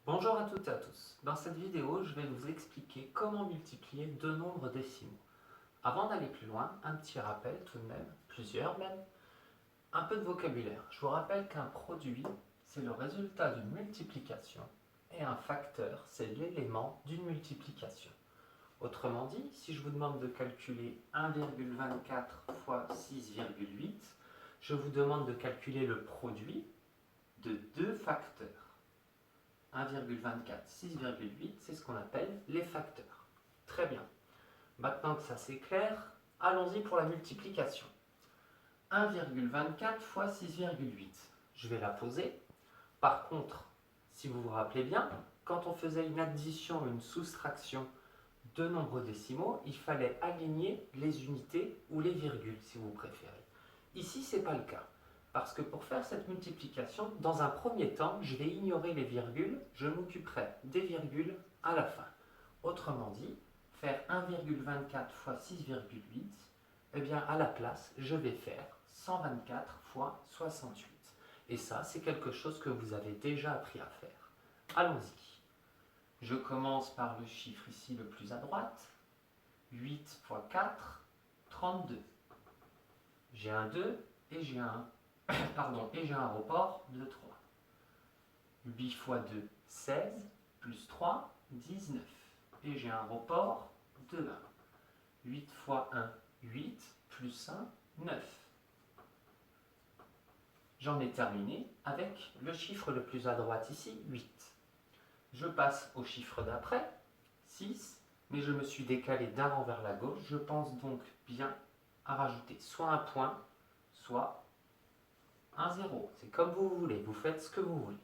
Bonjour à toutes et à tous. Dans cette vidéo, je vais vous expliquer comment multiplier deux nombres décimaux. Avant d'aller plus loin, un petit rappel tout de même, plusieurs même, un peu de vocabulaire. Je vous rappelle qu'un produit, c'est le résultat d'une multiplication et un facteur, c'est l'élément d'une multiplication. Autrement dit, si je vous demande de calculer 1,24 fois 6,8, je vous demande de calculer le produit de deux facteurs. 1,24, 6,8, c'est ce qu'on appelle les facteurs. Très bien. Maintenant que ça c'est clair, allons-y pour la multiplication. 1,24 fois 6,8. Je vais la poser. Par contre, si vous vous rappelez bien, quand on faisait une addition ou une soustraction de nombres décimaux, il fallait aligner les unités ou les virgules, si vous préférez. Ici, ce n'est pas le cas. Parce que pour faire cette multiplication, dans un premier temps, je vais ignorer les virgules, je m'occuperai des virgules à la fin. Autrement dit, faire 1,24 fois 6,8, eh bien à la place, je vais faire 124 fois 68. Et ça, c'est quelque chose que vous avez déjà appris à faire. Allons-y. Je commence par le chiffre ici le plus à droite. 8 fois 4, 32. J'ai un 2 et j'ai un et j'ai un report de 3. 8 fois 2, 16, plus 3, 19. Et j'ai un report de 1. 8 fois 1, 8, plus 1, 9. J'en ai terminé avec le chiffre le plus à droite ici, 8. Je passe au chiffre d'après, 6, mais je me suis décalé d'un rang vers la gauche. Je pense donc bien à rajouter soit un point, soit un 0. C'est comme vous voulez, vous faites ce que vous voulez.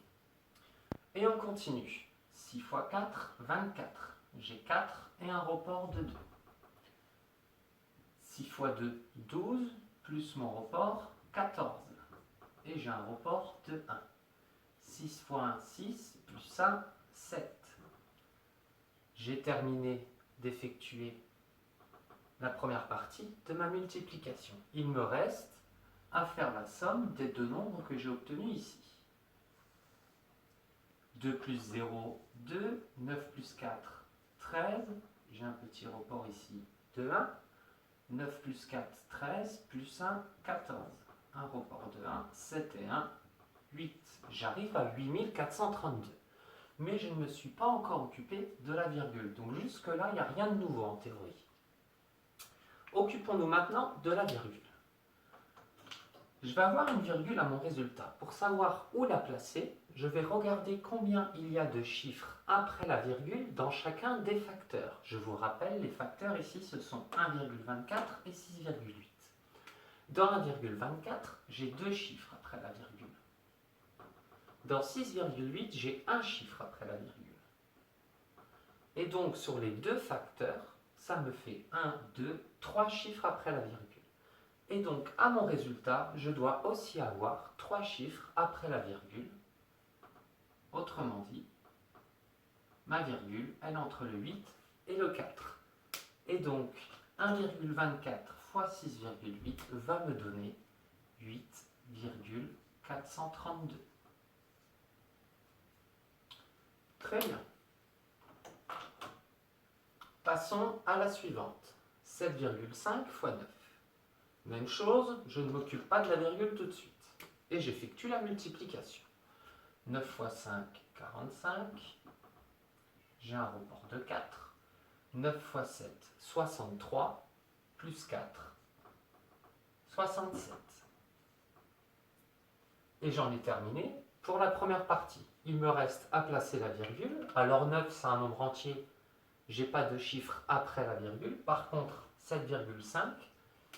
Et on continue. 6 fois 4, 24. J'ai 4 et un report de 2. 6 fois 2, 12, plus mon report, 14. Et j'ai un report de 1. 6 fois 1, 6, plus 1, 7. J'ai terminé d'effectuer la première partie de ma multiplication. Il me reste à faire la somme des deux nombres que j'ai obtenus ici. 2 plus 0, 2, 9 plus 4, 13, j'ai un petit report ici de 1, 9 plus 4, 13, plus 1, 14, un report de 1, 7 et 1, 8. J'arrive à 8432. Mais je ne me suis pas encore occupé de la virgule, donc jusque-là, il n'y a rien de nouveau en théorie. Occupons-nous maintenant de la virgule. Je vais avoir une virgule à mon résultat. Pour savoir où la placer, je vais regarder combien il y a de chiffres après la virgule dans chacun des facteurs. Je vous rappelle, les facteurs ici, ce sont 1,24 et 6,8. Dans 1,24, j'ai deux chiffres après la virgule. Dans 6,8, j'ai un chiffre après la virgule. Et donc, sur les deux facteurs, ça me fait 1, 2, 3 chiffres après la virgule. Et donc, à mon résultat, je dois aussi avoir 3 chiffres après la virgule. Autrement dit, ma virgule, elle est entre le 8 et le 4. Et donc, 1,24 fois 6,8 va me donner 8,432. Très bien. Passons à la suivante. 7,5 fois 9. Même chose, je ne m'occupe pas de la virgule tout de suite. Et j'effectue la multiplication. 9 fois 5, 45. J'ai un report de 4. 9 fois 7, 63. Plus 4, 67. Et j'en ai terminé pour la première partie. Il me reste à placer la virgule. Alors 9, c'est un nombre entier. Je n'ai pas de chiffre après la virgule. Par contre, 7,5,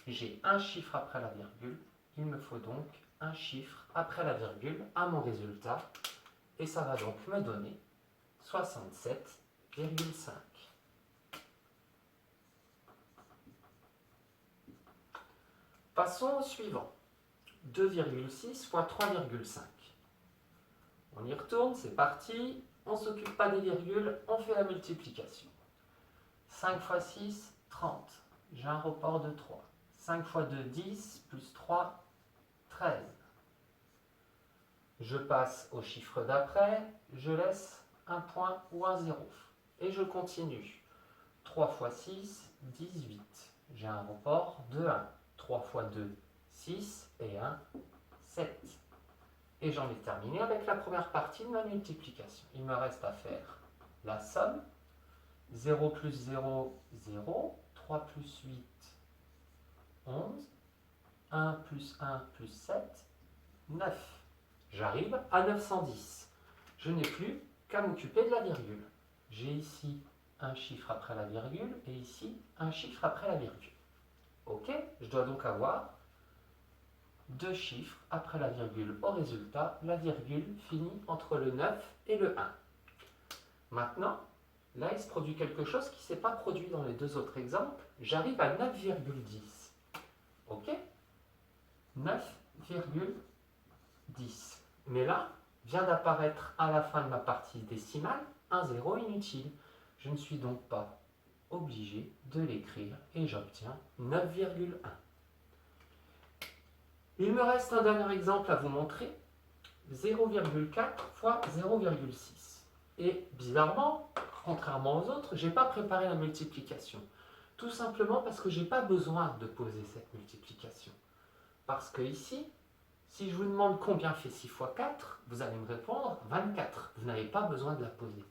j'ai un chiffre après la virgule. Il me faut donc un chiffre après la virgule à mon résultat. Et ça va donc me donner 67,5. Passons au suivant. 2,6 fois 3,5. On y retourne, c'est parti. On ne s'occupe pas des virgules, on fait la multiplication. 5 fois 6, 30. J'ai un report de 3. 5 fois 2, 10, plus 3, 13. Je passe au chiffre d'après, je laisse un point ou un 0. Et je continue. 3 fois 6, 18. J'ai un report de 1. 3 fois 2, 6 et 1, 7. Et j'en ai terminé avec la première partie de ma multiplication. Il me reste à faire la somme. 0 plus 0, 0. 3 plus 8, 11. 1 plus 1 plus 7, 9. J'arrive à 910. Je n'ai plus qu'à m'occuper de la virgule. J'ai ici un chiffre après la virgule et ici un chiffre après la virgule. Ok, je dois donc avoir deux chiffres après la virgule au résultat. La virgule finit entre le 9 et le 1. Maintenant, là, il se produit quelque chose qui ne s'est pas produit dans les deux autres exemples. J'arrive à 9,10. Ok, 9,10. Mais là, vient d'apparaître à la fin de ma partie décimale un zéro inutile. Je ne suis donc pas obligé de l'écrire et j'obtiens 9,1. Il me reste un dernier exemple à vous montrer. 0,4 fois 0,6. Et bizarrement, contrairement aux autres, je n'ai pas préparé la multiplication. Tout simplement parce que je n'ai pas besoin de poser cette multiplication. Parce que ici, si je vous demande combien fait 6 fois 4, vous allez me répondre 24. Vous n'avez pas besoin de la poser.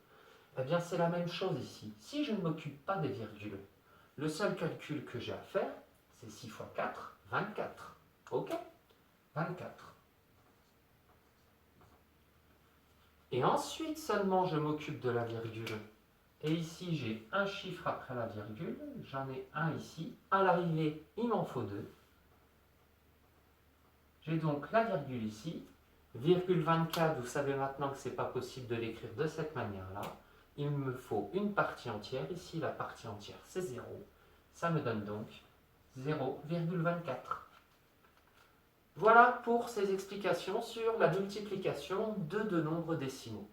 Eh bien, c'est la même chose ici. Si je ne m'occupe pas des virgules, le seul calcul que j'ai à faire, c'est 6 fois 4, 24. Ok ? 24. Et ensuite seulement je m'occupe de la virgule. Et ici, j'ai un chiffre après la virgule. J'en ai un ici. À l'arrivée, il m'en faut deux. J'ai donc la virgule ici. Virgule 24, vous savez maintenant que ce n'est pas possible de l'écrire de cette manière-là. Il me faut une partie entière. Ici, la partie entière, c'est 0. Ça me donne donc 0,24. Voilà pour ces explications sur la multiplication de deux nombres décimaux.